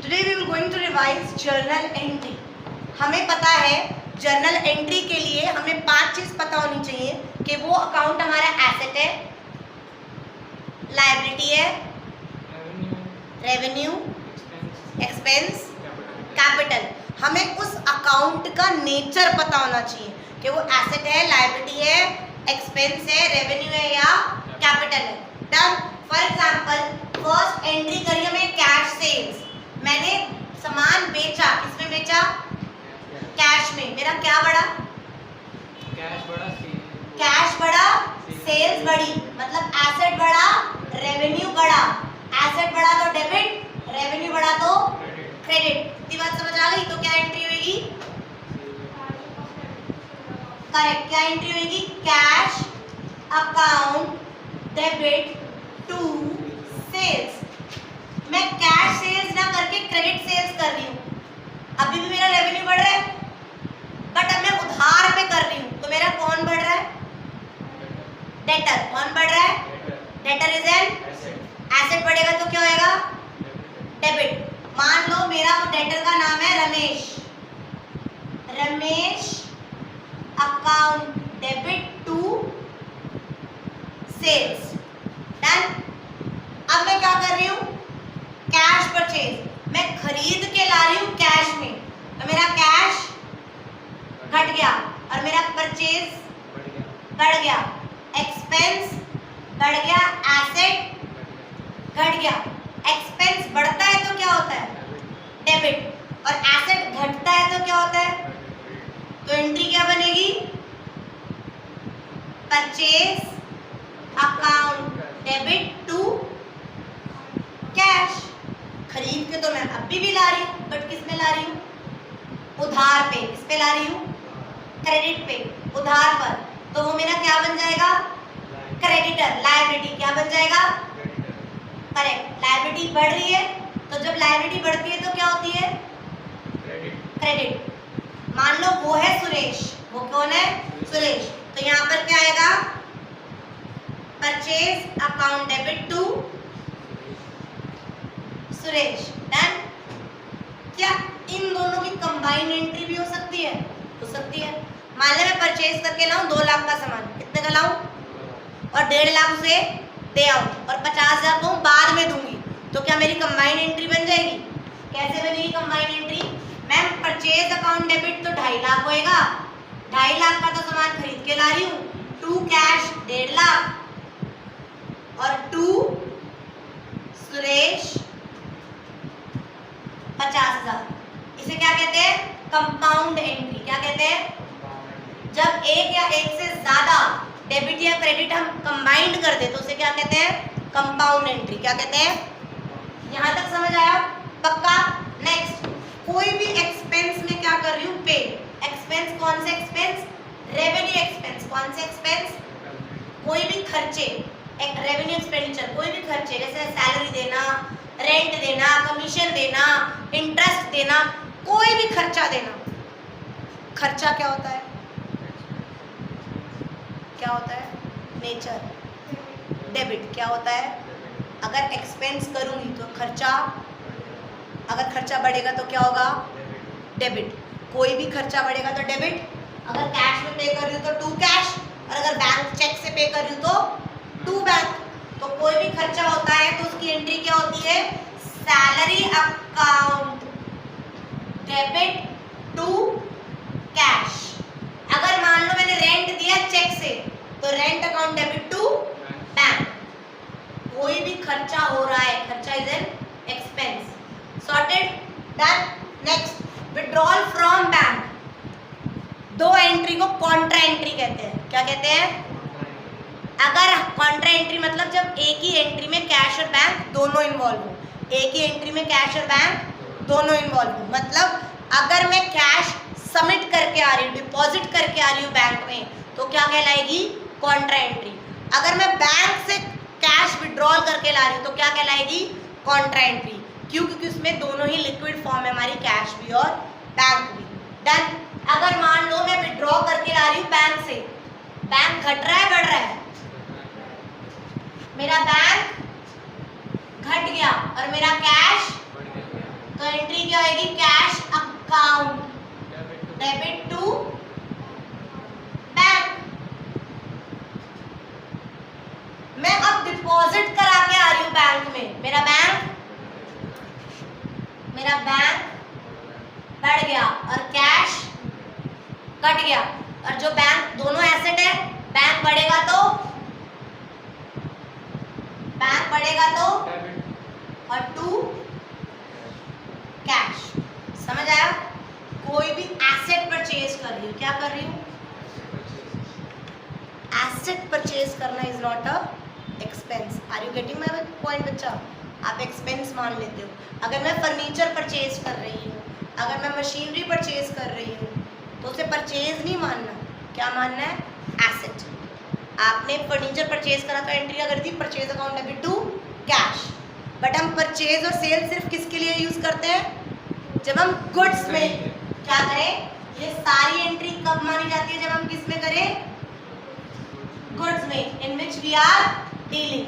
Today we will going to revise journal entry. हमें पता है जर्नल एंट्री के लिए हमें 5 चीज पता होनी चाहिए कि वो अकाउंट हमारा एसेट है, लायबिलिटी है, रेवेन्यू, एक्सपेंस, कैपिटल. हमें उस अकाउंट का नेचर पता होना चाहिए कि वो एसेट है, लायबिलिटी है, एक्सपेंस है, रेवेन्यू है या कैपिटल है. Done. For example first entry करी हमें कैश सेल्स. मैंने सामान बेचा, किसमें बेचा? कैश में. मेरा क्या बढ़ा? कैश बढ़ा, सेल्स बढ़ी, मतलब एसेट बढ़ा, रेवेन्यू बढ़ा. एसेट बढ़ा तो डेबिट, रेवेन्यू बढ़ा तो क्रेडिट. इतनी बात समझ आ गई? तो क्या एंट्री होगी? करेक्ट. क्या एंट्री होगी? Cash account debit to sales. मैं कैश सेल्स ना करके क्रेडिट सेल्स कर रही हूँ. अभी भी मेरा रेवेन्यू बढ़ रहा है, बट अब मैं उधार पे कर रही हूँ. तो मेरा कौन बढ़ रहा है? डेटर. कौन बढ़ रहा है? Debtor is an asset. बढ़ेगा तो क्या होएगा? डेबिट. मान लो मेरा डेटर का नाम है Ramesh. Ramesh account debit to sales. Done. अब मैं क्या कर रही हूँ? Cash purchase. मैं खरीद के ला रही हूँ कैश में, तो मेरा कैश घट गया और मेरा परचेज बढ़ गया. एक्सपेंस बढ़ गया, एसेट घट गया. एक्सपेंस बढ़ता है तो क्या होता है? डेबिट. और एसेट घटता है तो क्या होता है? तो एंट्री क्या बनेगी? Purchase account debit to cash. खरीद के तो मैं अभी भी ला रही हूँ, बट किस में ला रही हूँ? उधार पे. किस पे ला रही हूँ? क्रेडिट पे, उधार पर. तो वो मेरा क्या बन जाएगा? क्रेडिटर. लायबिलिटी क्या बन जाएगा? करेक्ट. लायबिलिटी बढ़ रही है, तो जब लायबिलिटी बढ़ती है तो क्या होती है? क्रेडिट. मान लो वो है सुरेश. वो कौन है? सुरेश. तो यहाँ पर क्या आएगा? Purchase account debit to Suresh. Done. क्या इन दोनों की कंबाइंड एंट्री भी हो सकती है? हो सकती है. मान ले मैं परचेज करके लाऊं 2 लाख का सामान. कितने का लाऊं? और 1.5 लाख उसे दे आऊं और 50,000 को बाद में दूंगी. तो क्या मेरी कंबाइंड एंट्री बन जाएगी? कैसे बनेगी combined entry? Ma'am purchase account debit तो 2.5 लाख होएगा. 2.5 लाख का तो सामान खरीद के ला रही हूँ. टू कैश 1.5 लाख और टू सुरेश 50,000. इसे क्या कहते हैं? Compound entry. क्या कहते हैं? जब एक या एक से ज्यादा डेबिट या क्रेडिट हम कंबाइंड कर दे तो उसे क्या कहते हैं? Compound entry. क्या कहते हैं? यहां तक समझ आया? पक्का. नेक्स्ट, कोई भी एक्सपेंस में क्या कर रही हूँ? पे. एक्सपेंस कौन से एक्सपेंस? Revenue expense. कौन से एक्सपेंस? कोई भी खर्चे, एक रेवेन्यू एक्सपेंडिचर. कोई भी खर्चे जैसे सैलरी देना, रेंट देना, कमीशन देना, इंटरेस्ट देना, कोई भी खर्चा देना. खर्चा क्या होता है? क्या होता है? नेचर. डेबिट क्या होता है? अगर एक्सपेंस करूंगी तो खर्चा, अगर खर्चा बढ़ेगा तो क्या होगा? डेबिट. कोई भी खर्चा बढ़ेगा तो डेबिट. अगर कैश में पे कर रही हूँ तो टू कैश, और अगर बैंक चेक से पे कर रही हूँ तो टू बैंक. तो कोई भी खर्चा होता है तो उसकी एंट्री क्या होती है? Salary account debit to cash. अगर मान लो मैंने रेंट दिया चेक से तो rent account debit to bank. कोई भी खर्चा हो रहा है, खर्चा is an expense. Sorted. Done. Next, withdrawal from bank. 2 entry को कॉन्ट्रा एंट्री कहते हैं. क्या कहते हैं? अगर कॉन्ट्रा एंट्री मतलब जब एक ही एंट्री में कैश और बैंक दोनों इन्वॉल्व हो. एक ही एंट्री में कैश और बैंक दोनों इन्वॉल्व हो. मतलब अगर मैं कैश सबमिट करके आ रही हूँ, डिपॉजिट करके आ रही हूँ बैंक में, तो क्या कहलाएगी? Contra entry. अगर मैं बैंक से कैश विड्रॉल करके ला रही हूँ तो क्या कहलाएगी? Contra entry. क्यों? क्योंकि उसमें दोनों ही लिक्विड फॉर्म है हमारी, कैश भी और बैंक भी. डन. अगर मान लो मैं विड्रॉ करके ला रही हूँ बैंक से, बैंक घट रहा है बढ़ रहा है? मेरा बैंक घट गया और मेरा कैश, तो अकाउंट, डेबिट टू बैंक। मैं अब डिपॉजिट करा के आ रही हूं बैंक में, मेरा बैंक बढ़ गया और कैश कट गया। और जो बैंक, दोनों एसेट है, बैंक बढ़ेगा तो और टू कैश। समझ आया? कोई भी एसेट परचेज कर रही हूँ, क्या कर रही हूँ? एसेट परचेज करना is not a expense. Are you getting my point बच्चा? आप एक्सपेंस मान लेते हो। अगर मैं फर्नीचर परचेज कर रही हूँ, अगर मैं मशीनरी परचेज कर रही हूँ, तो उसे परचेज नहीं मानना, क्या मानना है? एसेट। आपने फर्नीचर परचेज करा तो एंट्री अगर थी purchase account debit to cash. But हम परचेज और सेल सिर्फ किसके लिए यूज करते हैं? जब हम गुड्स में क्या करें? ये सारी एंट्री कब मानी जाती है? जब हम किस में करें? गुड्स में, इन विच वी आर डीलिंग।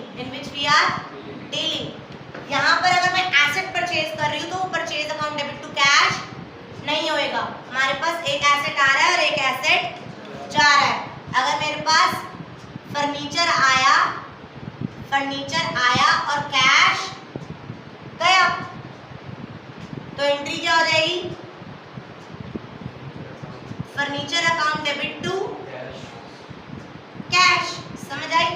यहाँ पर अगर मैं एसेट परचेज कर रही हूँ तो वो purchase account debit to cash नहीं होएगा। हमारे पास एक एसेट आ रहा है और एक एसेट जा रहा है। अगर मेरे पास फर्नीचर आया और कैश गया तो एंट्री क्या हो जाएगी? Furniture account debit to cash. समझ आई?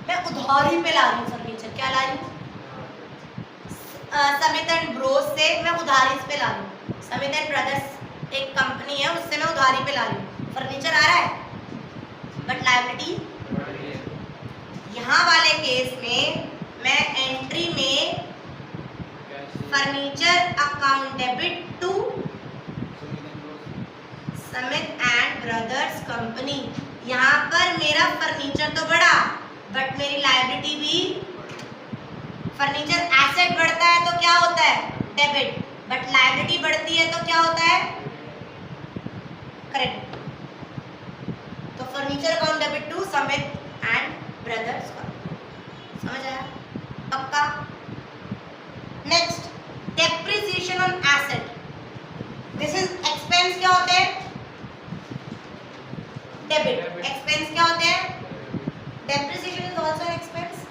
मैं उधारी पे ला रही हूँ फर्नीचर, क्या ला रही हूँ? समित एंड ब्रोस से मैं उधारी पे ला रही हूँ। समित एंड ब्रदर्स एक कंपनी है, उससे मैं उधारी पे ला रही हूँ। फर्नीचर आ रहा है बट लायबिलिटी। यहाँ वाले केस में मैं एंट्री में furniture account debit to Samit and brothers company. यहाँ पर मेरा फर्नीचर तो बढ़ा बट मेरी लायबिलिटी भी, फर्नीचर एसेट बढ़ता है तो क्या होता है? डेबिट। बट लायबिलिटी बढ़ती है तो क्या होता है? क्रेडिट। तो furniture account debit to Samit and brothers company. समझ आया? पक्का? Next, depreciation on asset. This is expense. क्या होते हैं? डेबिट। एक्सपेंस क्या होते हैं? Depreciation is also an expense.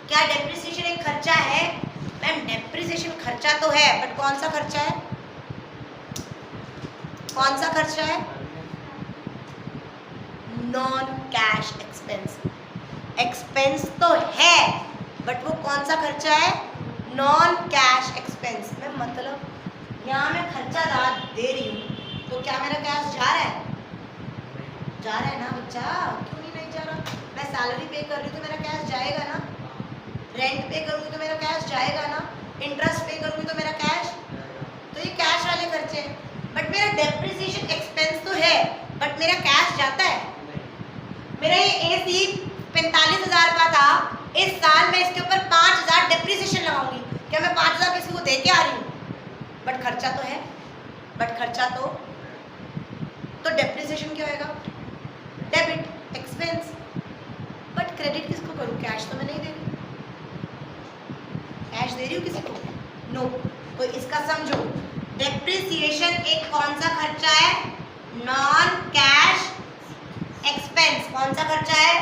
क्या डेप्रिसिएशन एक खर्चा है? मैम डेप्रिसिएशन खर्चा तो है बट कौन सा खर्चा है? कौन सा खर्चा है? Non cash expense. एक्सपेंस तो है बट वो कौन सा खर्चा है? Non cash expense. में मतलब यहाँ मैं खर्चा दे रही हूँ तो क्या मेरा कैश जा रहा है? जा रहा है ना बच्चा? क्यों नहीं जा रहा? मैं सैलरी पे कर रही हूँ तो मेरा कैश जाएगा ना, रेंट पे करूँगी तो मेरा कैश जाएगा ना, इंटरेस्ट पे करूँगी तो मेरा कैश, तो ये कैश वाले खर्चे हैं। बट मेरा डेप्रिसिएशन एक्सपेंस तो है बट मेरा कैश जाता है। मेरा ये एसी 45,000 का था, इस साल मैं इसके ऊपर 5,000 डेप्रिसिएशन लगाऊंगी। क्या मैं 5,000 किसी को दे के आ रही हूँ? बट खर्चा तो है, बट खर्चा तो डेप्रिसिएशन क्या होगा? Debit expense. बट क्रेडिट किसको करूँ? कैश तो मैं नहीं दे रही। कैश दे रही हूँ किसी को? नो। तो इसका समझो, डेप्रिसिएशन एक कौन सा खर्चा है? Non cash expense. कौन सा खर्चा है?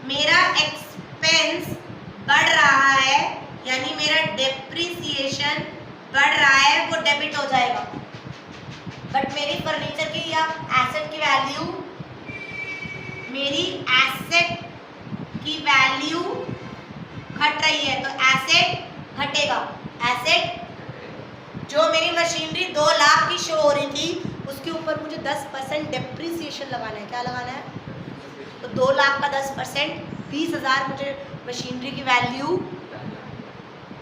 मेरा एक्सपेंस बढ़ रहा है यानी मेरा डेप्रिसिएशन बढ़ रहा है, वो डेबिट हो जाएगा। बट मेरी फर्नीचर की या एसेट की वैल्यू, मेरी एसेट की वैल्यू घट रही है तो एसेट घटेगा। एसेट जो मेरी मशीनरी 2 लाख की शो हो रही थी उसके ऊपर मुझे 10% डेप्रिसिएशन लगाना है। क्या लगाना है? तो 2 लाख का 10% 20,000 मुझे मशीनरी की वैल्यू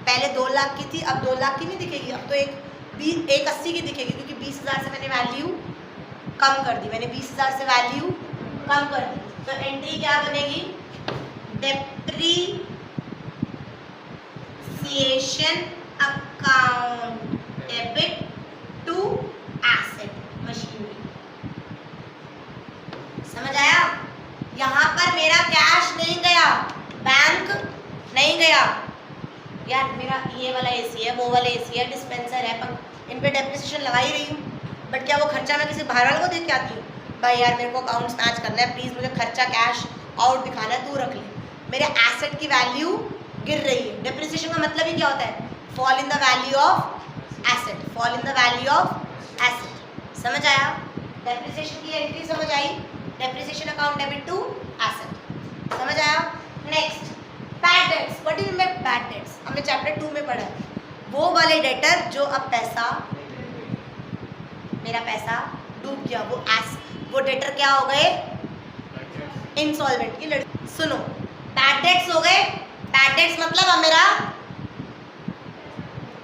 पहले 2 लाख की थी, अब 2 लाख की नहीं दिखेगी, अब तो एक 80 की दिखेगी क्योंकि 20,000 से मैंने वैल्यू कम कर दी। मैंने 20,000 से वैल्यू कम कर दी तो एंट्री क्या बनेगी? Depreciation account debit to asset machinery. समझ आया? यहाँ पर मेरा कैश नहीं गया, बैंक नहीं गया। यार मेरा ये वाला एसी है, वो वाला एसी है, डिस्पेंसर है, इन पे डेप्रिसिएशन लगा ही रही हूँ, बट क्या वो खर्चा मैं किसी बाहर वाले को दे के आती हूँ? भाई यार मेरे को अकाउंट्स मैच करना है, प्लीज़ मुझे खर्चा कैश आउट दिखाना है, तू रख ले। मेरे एसेट की वैल्यू गिर रही है। डेप्रिसिएशन का मतलब ही क्या होता है? Fall in the value of asset, fall in the value of asset. समझ आया? डेप्रिसिएशन की एंट्री समझ आई? Depreciation account debit to asset, समझ आया? Next, bad debts. What do you mean by bad debts? हमने चैप्टर 2 में पढ़ा है, वो वाले डेटर जो अब पैसा, मेरा पैसा डूब गया, वो डेटर क्या हो गए? इंसॉल्वेंट। ये सुनो, बैड डेट्स हो गए। बैड डेट्स मतलब अब मेरा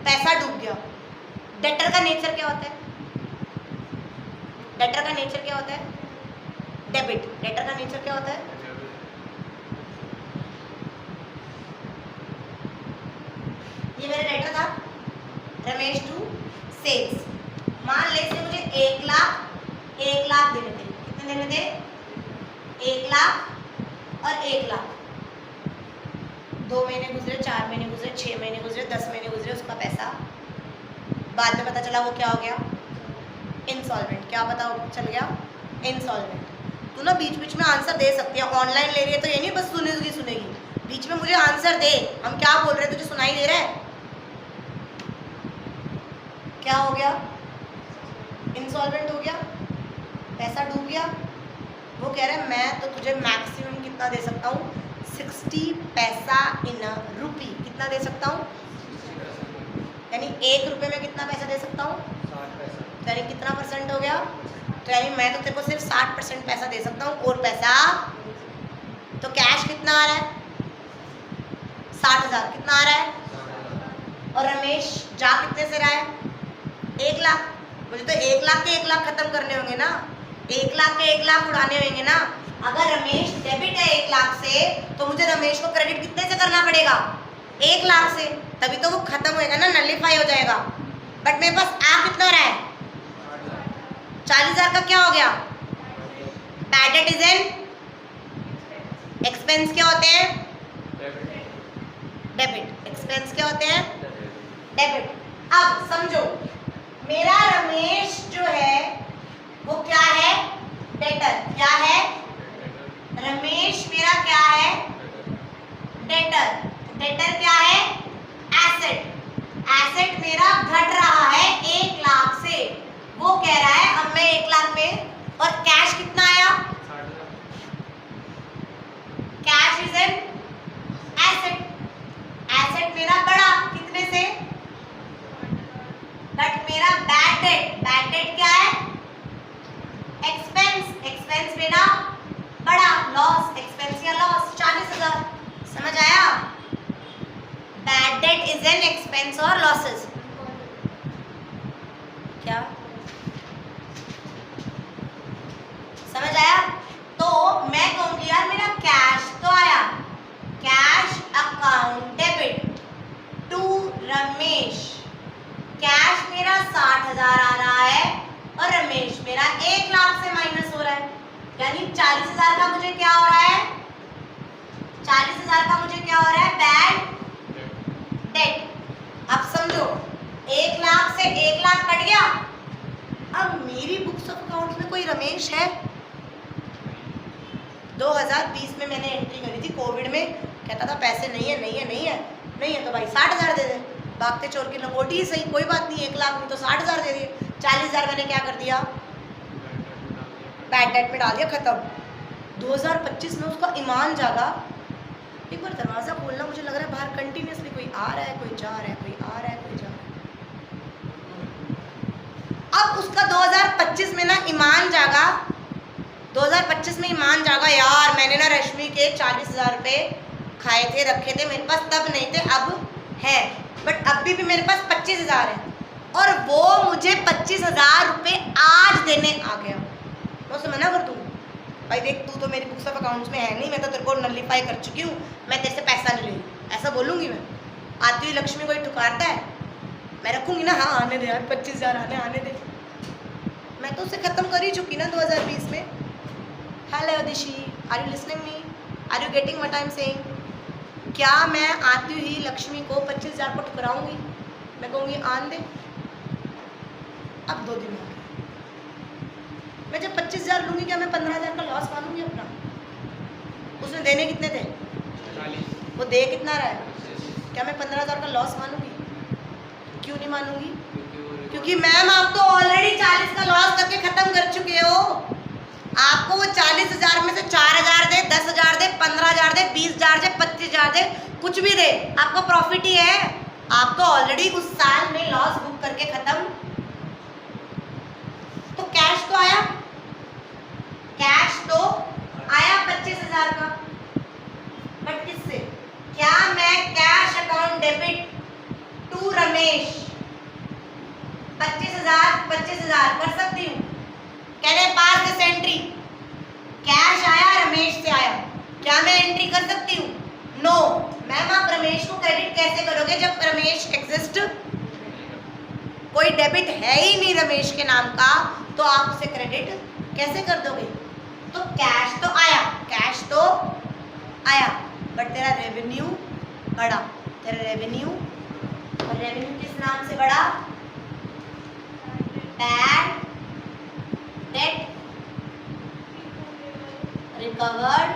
पैसा डूब गया। डेटर का नेचर क्या होता है? डेटर का नेचर क्या होता है? डेबिट। डेटर का नेचर क्या होता है? ये मेरा डेटर था, रमेश टू सेल्स। मान ले से मुझे 1 लाख देने थे। कितने देने थे? 1 लाख और 1 लाख। 2 महीने गुजरे, 4 महीने गुजरे, 6 महीने गुजरे, 10 महीने गुजरे, उसका पैसा बाद में पता चला वो क्या हो गया? इंसॉल्वेंट। क्या पता चल गया? इंसॉल्वेंट। तू ना बीच बीच में आंसर दे सकती है, ऑनलाइन ले रही है तो ये नहीं बस सुनेगी, बीच में मुझे आंसर दे, हम क्या बोल रहे हैं तुझे सुनाई दे रहा है? क्या हो गया? इंसॉल्वेंट हो गया, पैसा डूब गया। वो कह रहा है मैं तो तुझे मैक्सिमम कितना दे सकता हूँ? 60 पैसा इन अ रुपी। कितना दे सकता हूँ? यानी 1 रुपये में कितना पैसा दे सकता हूँ? 60 पैसा। यानी कितना परसेंट हो गया? तो यानी मैं तो तेरे को सिर्फ 60% पैसा दे सकता हूँ, और पैसा तो कैश कितना आ रहा है? 60,000। कितना आ रहा है? और रमेश जा कितने से रहा है? 1 लाख। मुझे तो 1 लाख के 1 लाख खत्म करने होंगे ना, 1 लाख के 1 लाख उड़ाने होंगे ना। अगर रमेश डेबिट है 1 लाख से, तो मुझे रमेश को क्रेडिट कितने से करना पड़ेगा? 1 लाख से, तभी तो वो खत्म होएगा ना, नलिफाई हो जाएगा। बट मेरे पास आ कितना रहा है? 40,000 का क्या हो गया? Bad debt is an expense. क्या होते हैं? डेबिट। एक्सपेंस क्या होते हैं? डेबिट। अब समझो, मेरा रमेश जो है वो क्या है? डेटर। क्या है? रमेश मेरा क्या है? डेटर। डेटर क्या है? एसेट। एसेट मेरा घट रहा है 1 लाख से, वो कह रहा है अब मैं 1 लाख में, और कैश कितना आया? Cash is an asset. Asset मेरा बढ़ा कितने से? बट मेरा बैड डेट क्या है? एक्सपेंस। एक्सपेंस मेरा बढ़ा, लॉस। एक्सपेंस या लॉस 40,000। समझ आया? Bad debt is an expense और लॉसेस। क्या समझ आया? तो मैं कहूंगी यार मेरा कैश तो आया, cash account debit to Ramesh. Cash मेरा 60,000 आ रहा है और रमेश मेरा 1 लाख से माइनस हो रहा है, यानी 40,000 का मुझे क्या हो रहा है? 40,000 का मुझे क्या हो रहा है? Bad debt. अब समझो, 1 लाख से 1 लाख कट गया। अब मेरी बुक्स ऑफ अकाउंट्स में कोई रमेश है? 2020 में मैंने एंट्री करी थी, कोविड में, कहता था पैसे नहीं है, नहीं है, नहीं है, नहीं है, तो भाई 60,000 दे दे। भागते चोर की लंगोटी ही सही, कोई बात नहीं, 1 लाख नहीं तो 60,000 दे दिए। 40,000 मैंने क्या कर दिया? बैड डेट में डाल दिया, खत्म। 2025 में उसका ईमान जागा। एक बार दरवाज़ा खोलना, मुझे लग रहा है बाहर कंटिन्यूसली कोई आ रहा है, कोई जा रहा है, कोई आ रहा है, कोई जा रहा है। अब उसका 2025 में ना ईमान जागा, 2025 में ईमान जागा, यार मैंने ना रश्मि के 40,000 रुपये खाए थे, रखे थे मेरे पास, तब नहीं थे, अब है, बट अभी भी मेरे पास 25,000 है, और वो मुझे 25,000 रुपये आज देने आ गया। मैं उसे मना कर दूँ, भाई देख तू तो मेरी बुक्स ऑफ अकाउंट्स में है नहीं, मैं तो तेरे को नलिफाई कर चुकी हूँ, मैं तेरे से पैसा नहीं ले रही, ऐसा बोलूँगी मैं? आती हुई लक्ष्मी कोई ठुकारता है? मैं रखूँगी ना, हाँ आने दे यार, 25,000 आने दे। मैं तो उसे ख़त्म कर ही चुकी ना 2020 में। Hello Dishi, are you listening me? Are you getting what I am saying? क्या मैं आती हुई लक्ष्मी को 25,000 को ठुकराऊंगी? मैं कहूँगी आन दे। अब 2 दिन हो गए, मैं जब 25,000 लूँगी क्या मैं 15,000 का लॉस मानूंगी अपना? उसने देने कितने थे? 40। वो दे कितना रहा है? क्या मैं 15,000 का लॉस मानूंगी? क्यों नहीं मानूंगी? क्योंकि मैम आप तो ऑलरेडी 40 का लॉस करके खत्म कर चुके हो। आपको वो 40,000 में से 4,000 दे, 10,000 दे, 15,000 दे, 20,000 दे, 25,000 दे, कुछ भी दे, आपको प्रॉफिट ही है। आप तो ऑलरेडी उस साल में लॉस बुक करके खत्म। तो कैश तो आया, कैश तो आया 25,000 का, बट किससे? क्या मैं cash account debit to Ramesh 25,000 कर सकती हूँ? कहने पास दिस एंट्री, कैश आया रमेश से आया, क्या मैं एंट्री कर सकती हूँ? नो। मैम आप रमेश को क्रेडिट कैसे करोगे जब रमेश एग्जिस्ट, कोई डेबिट है ही नहीं रमेश के नाम का, तो आप उसे क्रेडिट कैसे कर दोगे? तो कैश तो आया, कैश तो आया, बट तेरा रेवेन्यू बढ़ा। तेरा रेवेन्यू, और रेवेन्यू किस नाम से बढ़ा? Bad debt recovered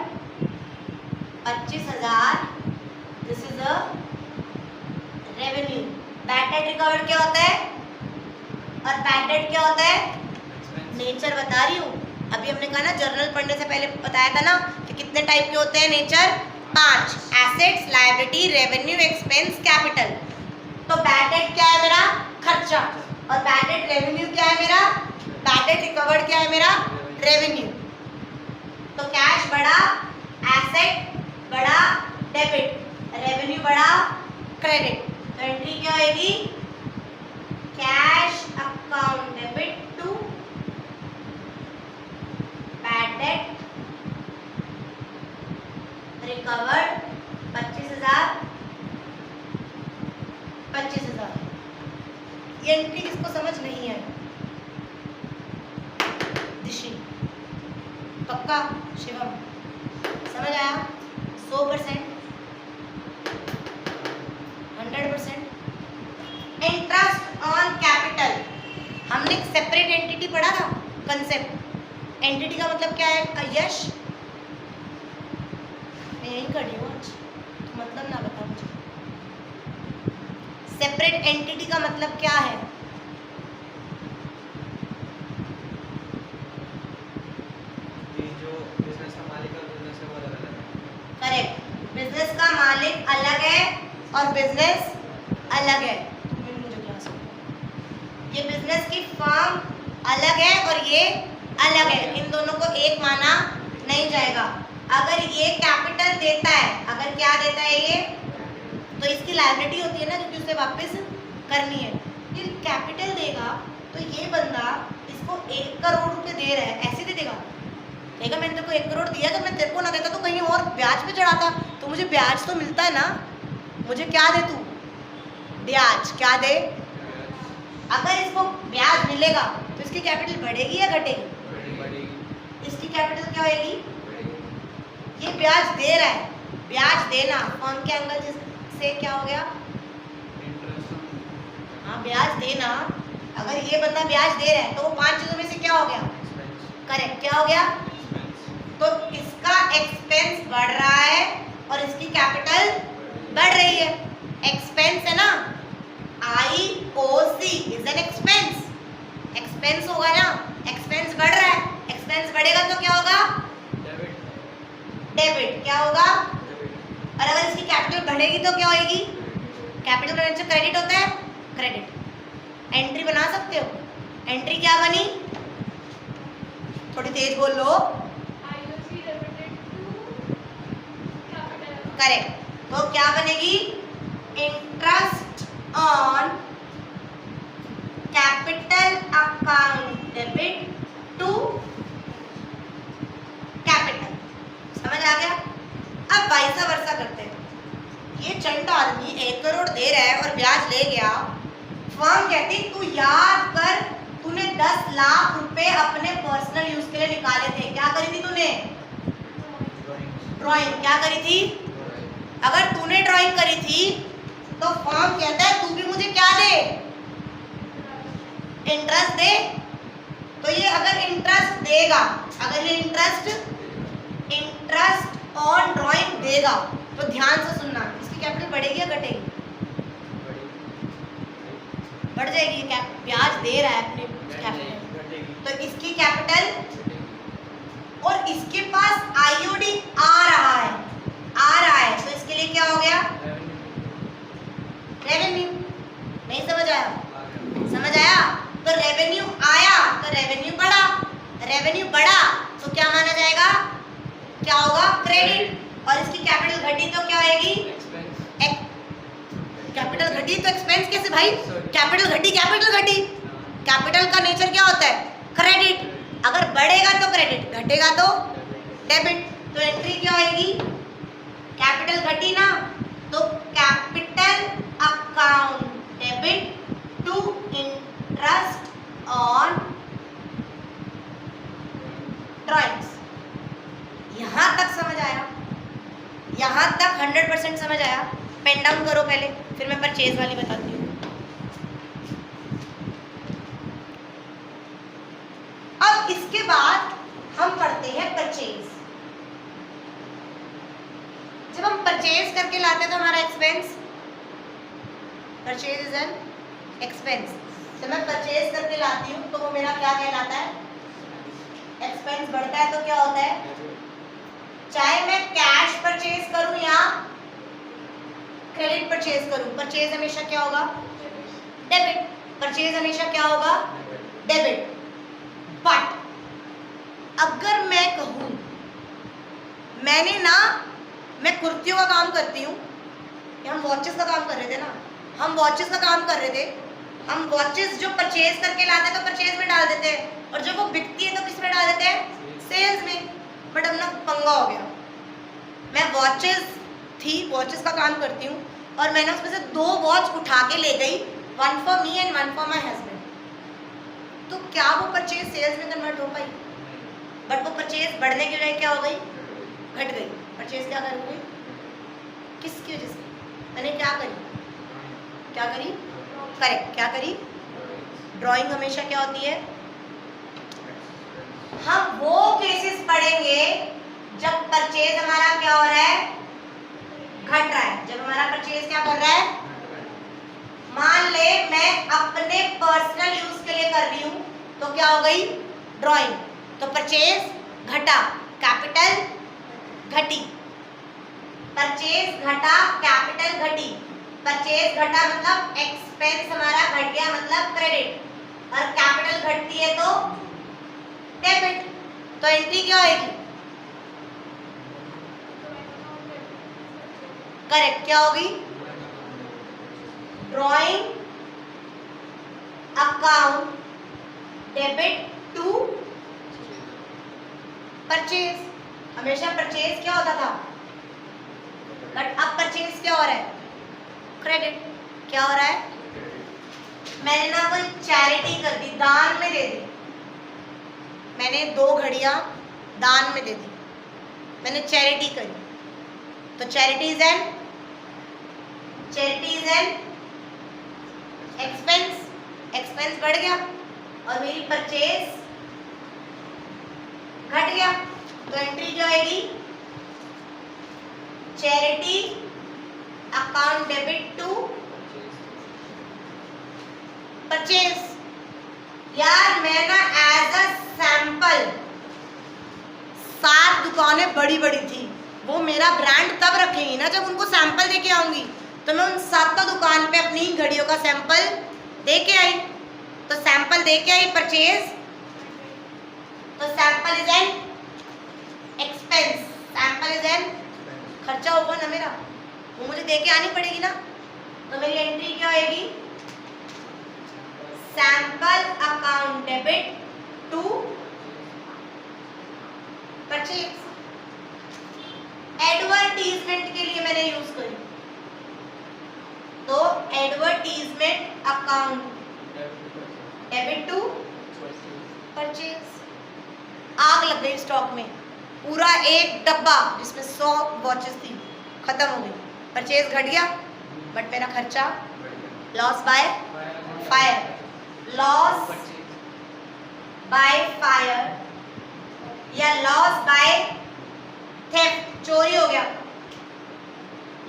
25,000, this is a revenue. Bad debt recovered क्या होता है और बैड डेट क्या होता है? नेचर बता रही हूँ। अभी हमने कहा ना जर्नल पढ़ने से पहले बताया था ना कि कितने टाइप के होते हैं nature? 5, assets, liability, revenue, expense, capital. तो बैड डेट क्या है मेरा? खर्चा। और बैड डेट रेवेन्यू क्या है मेरा? बैड डेट रिकवर्ड क्या है मेरा? रेवेन्यू। तो कैश बढ़ा, एसेट बढ़ा, डेबिट, रेवेन्यू बढ़ा, क्रेडिट। तो एंट्री क्या होगी? Cash account debit to bad debt recovered 25,000। ये एंट्री किसको समझ नहीं है? दिशी, पक्का? शिवम समझ आया? 100%, 100%। इंटरेस्ट ऑन कैपिटल, हमने एक सेपरेट एंटिटी पढ़ा था, कंसेप्ट। एंटिटी का मतलब क्या है? यश, मैं यही कर रही हूँ आज, तो मतलब ना बता मुझे। सेपरेट एंटिटी का मतलब क्या है? जो बिजनेस का मालिक और बिजनेस है वो अलग अलग है। करेक्ट, बिजनेस का मालिक अलग है और बिजनेस अलग है। मुझे क्लास ये बिजनेस की फर्म अलग है और ये अलग है, इन दोनों को एक माना नहीं जाएगा। अगर ये कैपिटल देता है, अगर क्या देता है ये, तो इसकी लायबिलिटी होती है ना, क्योंकि उसे वापस करनी है। ये कैपिटल देगा तो ये बंदा इसको 1 करोड़ रुपए दे रहा है, ऐसे दे देगा? देखा मैंने तेरे को 1 करोड़ दिया, अगर मैं तेरे को ना देता तो कहीं और ब्याज पे चढ़ाता, तो मुझे ब्याज तो मिलता है ना। मुझे क्या दे तू? ब्याज। क्या दे? अगर इसको ब्याज मिलेगा तो इसकी कैपिटल बढ़ेगी या घटेगी? इसकी कैपिटल क्या होगी? ये ब्याज दे रहा है, ब्याज देना फर्म के एंगल से क्या हो गया? हाँ, ब्याज देना। अगर ये बंदा ब्याज दे रहा है तो वो 5 चीजों में से क्या हो गया? करेक्ट, क्या हो गया? तो इसका एक्सपेंस बढ़ रहा है और इसकी कैपिटल बढ़ रही है। एक्सपेंस है ना, IOC is an expense, expense होगा ना, एक्सपेंस बढ़ रहा है, एक्सपेंस बढ़ेगा तो क्या होगा? डेबिट। क्या होगा? और अगर इसकी कैपिटल बढ़ेगी तो क्या होगी? कैपिटल बढ़ने से क्रेडिट होता है, क्रेडिट। एंट्री बना सकते हो? एंट्री क्या बनी? थोड़ी तेज बोल लो। करेक्ट, तो क्या बनेगी? Interest on capital account debit to capital. समझ आ गया? अब वाइसा वर्सा करते हैं। ये चंटा आदमी 1 करोड़ दे रहा है और ब्याज ले गया। फर्म कहती तू याद कर, तूने 10 लाख रुपए अपने पर्सनल यूज के लिए निकाले थे। क्या करी थी तूने? ड्राइंग। क्या करी थी? अगर तूने ड्राइंग करी थी तो फॉर्म कहता है तू भी मुझे क्या दे, इंटरेस्ट दे। तो ये अगर इंटरेस्ट देगा, अगर ये इंटरेस्ट ऑन ड्राइंग देगा तो ध्यान से सुनना, इसकी कैपिटल बढ़ेगी या घटेगी? बढ़ जाएगी। क्या ब्याज दे रहा है अपने कैपिटल, तो इसकी कैपिटल, और इसके पास आईओडी आ रहा है, तो इसके लिए क्या हो गया? रेवेन्यू। नहीं समझ आया? समझ आया? तो रेवेन्यू आया तो रेवेन्यू बढ़ा, रेवेन्यू बढ़ा तो क्या माना जाएगा? क्या होगा? क्रेडिट। और इसकी कैपिटल घटी तो क्या आएगी? कैपिटल घटी तो एक्सपेंस कैसे भाई? कैपिटल घटी, कैपिटल का नेचर क्या होता है? क्रेडिट। अगर बढ़ेगा तो क्रेडिट, घटेगा तो डेबिट। तो एंट्री क्या आएगी? कैपिटल घटी ना, तो capital account debit to interest on drawings. यहां तक समझ आया? यहां तक 100% समझ आया? पेन डाउन करो पहले, फिर मैं परचेज वाली बताती हूँ। अब इसके बाद हम पढ़ते हैं परचेज। जब हम परचेज करके लाते हैं तो हमारा expense, purchase is an expense. जब मैं परचेज करके लाती हूँ तो वो मेरा क्या कहलाता है? एक्सपेंस। बढ़ता है तो क्या होता है? चाहे मैं कैश परचेज करूं या क्रेडिट परचेज करूं, परचेज हमेशा क्या होगा? डेबिट। परचेज हमेशा क्या होगा? डेबिट। बट अगर मैं कहूं, मैं कुर्तियों का काम करती हूँ, हम वॉचेस का काम कर रहे थे ना, हम वॉचेस का काम कर रहे थे, हम वॉचेस जो परचेज करके लाते हैं तो परचेज में डाल देते हैं, और जो वो बिकती है तो किस में डाल देते हैं? सेल्स में। बट अब ना पंगा हो गया, मैं वॉचेस का काम करती हूँ और मैंने उसमें से 2 वॉच उठा के ले गई, 1 for me and 1 for my husband. तो क्या वो परचेज सेल्स में कन्वर्ट हो पाई? बट वो परचेज बढ़ने की वजह क्या हो गई? घट गई। परचेज क्या कर गई? किसकी वजह से? मैंने क्या करी? करेक्ट, क्या करी? ड्राइंग हमेशा क्या होती है? हम वो केसेस पढ़ेंगे जब परचेज हमारा क्या हो रहा है? घट रहा है। जब हमारा परचेज क्या कर रहा है? मान ले मैं अपने पर्सनल यूज के लिए कर रही हूं तो क्या हो गई? ड्राइंग। तो परचेज घटा, कैपिटल घटी। परचेज घटा, कैपिटल घटी। परचेज घटा मतलब एक्सपेंस हमारा घट गया, मतलब क्रेडिट, और कैपिटल घटती है तो डेबिट। तो एंट्री क्या होगी? करेक्ट, क्या होगी? Drawing account debit to purchase. हमेशा परचेज क्या होता था? बट अब परचेज क्या हो रहा है? क्रेडिट। क्या हो रहा है? मैंने ना कोई चैरिटी कर दी, दान में दे दी। मैंने 2 घड़ियां दान में दे दी, मैंने चैरिटी करी। तो charity is an expense. Expense बढ़ गया और मेरी परचेज घट गया। तो एंट्री क्या आएगी? Charity account debit to purchase. यार मैं ना एज अ सैंपल 7 दुकानें बड़ी थी, वो मेरा ब्रांड तब रखेंगी ना जब उनको सैंपल देके आऊंगी। तो मैं उन 7 दुकान पे अपनी घड़ियों का सैंपल देके आई, तो सैंपल देके आई परचेज, तो sample is an expense, sample is an खर्चा होगा ना मेरा, वो मुझे देके आनी पड़ेगी ना। तो मेरी एंट्री क्या आएगी? Sample account debit to purchase. Advertisement के लिए मैंने यूज करी, तो advertisement account debit to purchase. आग लग गई स्टॉक में, पूरा एक डब्बा जिसमें 100 वॉचेस थी खत्म हो गई, परचेज घट गया, बट मेरा खर्चा loss by fire, loss by fire या लॉस बाय थेफ्ट, चोरी हो गया,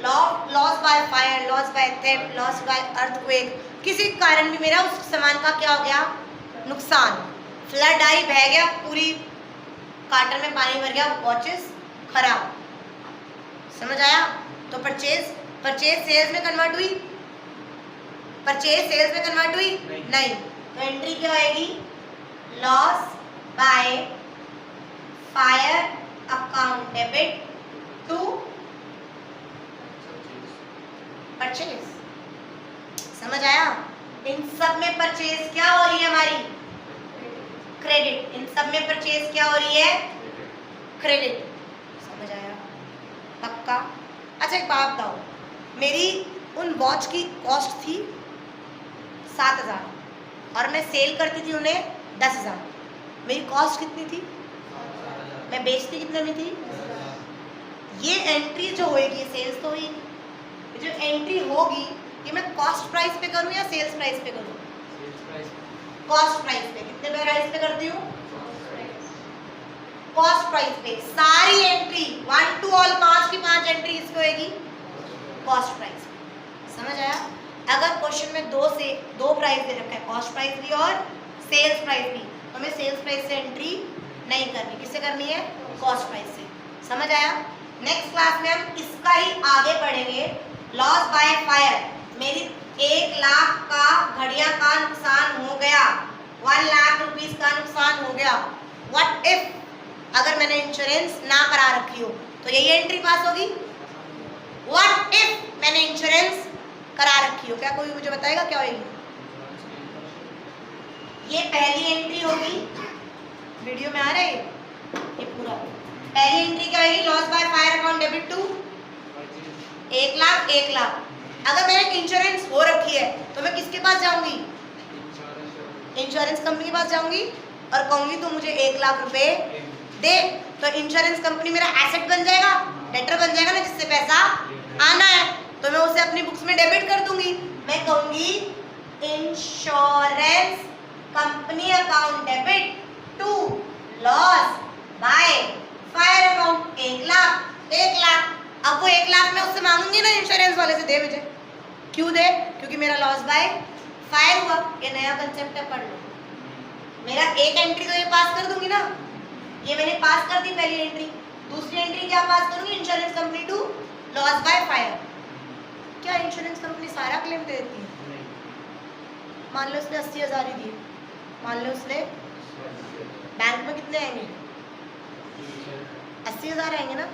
loss by fire, loss by theft, loss by earthquake, किसी कारण भी मेरा उस सामान का क्या हो गया, नुकसान, फ्लड आई, बह गया, पूरी कार्टन में पानी भर गया, वॉचेस खराब, समझ आया? तो परचेज सेल्स में कन्वर्ट हुई, परचेज सेल्स में कन्वर्ट हुई नहीं, तो एंट्री क्या आएगी, loss by fire account debit to purchase, समझ आया? इन सब में परचेज क्या हो रही है हमारी, क्रेडिट, इन सब में परचेज क्या हो रही है, क्रेडिट, समझ आया? पक्का? अच्छा एक बात बताओ, मेरी उन वॉच की कॉस्ट थी 7,000 और मैं सेल करती थी उन्हें 10,000, मेरी कॉस्ट कितनी थी, मैं बेचती कितने में थी? ये एंट्री जो होगी सेल्स तो हुई नहीं, जो एंट्री होगी ये मैं कॉस्ट प्राइस पे करूं या सेल्स प्राइस पे करूं? कॉस्ट प्राइस पे, कितने प्राइस पे करती हूँ, कॉस्ट प्राइस पे, सारी एंट्री 1 to all 5 की 5 एंट्री इसको होगी कॉस्ट प्राइस पे, समझ आया? अगर क्वेश्चन में दो प्राइस दे रखा है, कॉस्ट प्राइस भी और सेल्स प्राइस भी, तो हमें सेल्स प्राइस से एंट्री नहीं करनी, किससे करनी है, कॉस्ट प्राइस से, समझ आया? नेक्स्ट क्लास में हम इसका ही आगे पढ़ेंगे, लॉस बाय फायर, मेरी 1 लाख का घड़ियां का नुकसान हो गया, 1 लाख रुपीस का नुकसान हो गया, व्हाट इफ अगर मैंने इंश्योरेंस ना करा रखी हो, तो यही एंट्री पास होगी? व्हाट इफ मैंने इंश्योरेंस करा रखी हो, क्या कोई मुझे बताएगा क्या होगी? ये पहली एंट्री होगी, वीडियो में आ रहा है ये पूरा, पहली एंट्री क्या होगी, loss by fire account debit to 1 lakh 1 lakh, अगर मेरे इंश्योरेंस हो रखी है तो मैं किसके पास जाऊंगी, इंश्योरेंस कंपनी के पास जाऊंगी और कहूंगी तो मुझे 1 लाख रुपए दे, तो इंश्योरेंस कंपनी मेरा एसेट बन जाएगा, डेटर बन जाएगा ना, जिससे पैसा आना है, तो मैं उसे अपनी बुक्स में डेबिट कर दूंगी, मैं कहूंगी insurance company account debit to loss by fire account 1 lakh, अब वो 1 लाख मैं उससे मांगूंगी ना इंश्योरेंस वाले से, दे मुझे, क्यों दे, क्योंकि मेरा लॉस बाय फायर हुआ, ये नया कंसेप्ट है, पढ़ लो, मेरा एक एंट्री तो ये पास कर दूंगी ना, ये मैंने पास कर दी पहली एंट्री, दूसरी एंट्री क्या पास करूंगी, insurance company to loss by fire, क्या इंश्योरेंस कंपनी सारा क्लेम दे देती है? मान लो उसने 80,000 ही दिए, मान लो उसने, बैंक में कितने आएंगे, 80,000 आएंगे ना,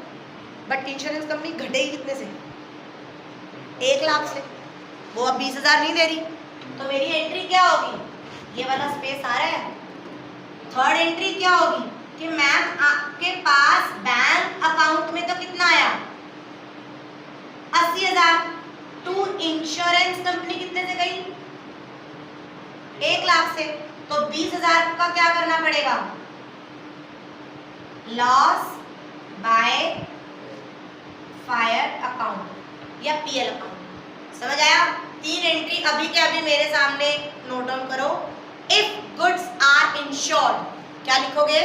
बट इंश्योरेंस कंपनी घटेगी कितने से, 1 लाख से, वो अब 20,000 नहीं दे रही, तो मेरी एंट्री क्या होगी, ये वाला स्पेस आ रहा है, थर्ड एंट्री क्या होगी कि मैम आपके पास बैंक अकाउंट में तो कितना आया, 80,000, टू इंश्योरेंस कंपनी कितने से गई, 1 लाख से, तो 20,000 का क्या करना पड़ेगा, लॉस बाय फायर अकाउंट या पीएल अकाउंट, समझ आया? 3 एंट्री अभी के अभी मेरे सामने नोट डाउन करो, इफ गुड्स आर इंश्योर्ड, क्या लिखोगे,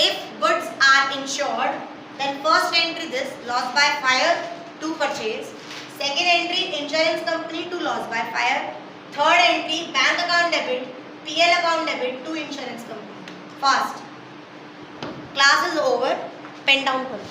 if goods are insured, then first entry this loss by fire to purchase, second entry insurance company to loss by fire, third entry bank account debit, PL account debit to insurance company. Fast, class is over, pen down करो।